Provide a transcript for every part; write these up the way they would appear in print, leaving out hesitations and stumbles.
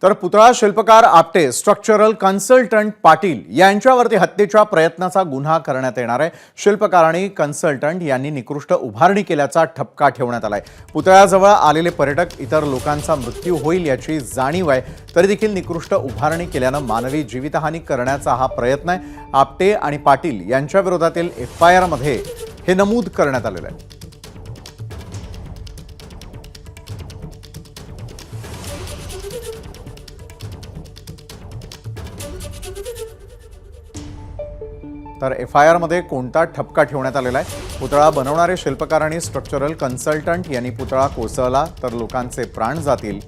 तर पुतळा शिल्पकार आपटे, स्ट्रक्चरल कन्सल्टंट पाटील यांच्यावरती हत्येच्या प्रयत्नाचा गुन्हा करण्यात येणार आहे। शिल्पकार आणि कन्सल्टंट यांनी निकृष्ट उभारणी केल्याचा ठपका ठेवण्यात आलाय। पुतळ्याजवळ आलेले पर्यटक इतर लोकांचा मृत्यू होईल याची जाणीव आहे, तरी देखील निकृष्ट उभारणी केल्याने मानवी जीवितहानी करण्याचा हा प्रयत्न आहे। आपटे आणि पाटील यांच्या विरोधातील FIR मध्ये हे नमूद करण्यात आलेले आहे। तर FIR मध्ये कोणता ठपका ठेवण्यात आलेला आहे? पुतळा बनवणारे शिल्पकार आणि स्ट्रक्चरल कन्सल्टंट यांनी पुतळा कोसळला तर लोकांचे प्राण जातील,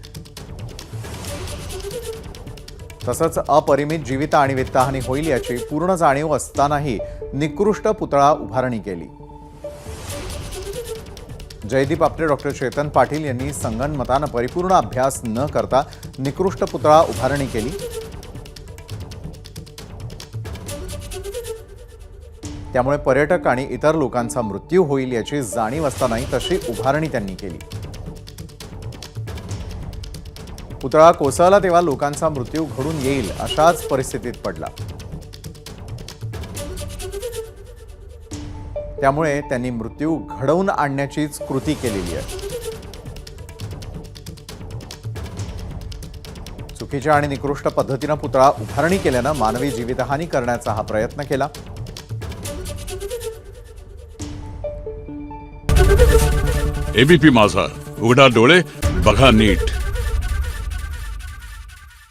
तसंच अपरिमित जीवित आणि वित्तहानी होईल याची पूर्ण जाणीव असतानाही निकृष्ट पुतळा उभारणी केली। जयदीप आपटे, डॉक्टर चेतन पाटील यांनी संगनमतानं परिपूर्ण अभ्यास न करता निकृष्ट पुतळा उभारणी केली। त्यामुळे पर्यटक आणि इतर लोकांचा मृत्यू होईल याची जाणीव असतानाही तशी उभारणी त्यांनी केली। पुतळा कोसळला तेव्हा लोकांचा मृत्यू घडून येईल अशाच परिस्थितीत पडला, त्यामुळे त्यांनी मृत्यू घडवून आणण्याचीच कृती केलेली आहे। चुकीच्या आणि निकृष्ट पद्धतीने पुतळा उभारणी केल्याने मानवी जीवितहानी करण्याचा हा प्रयत्न केला। ABP माझा, उघडा डोळे बघा नीट।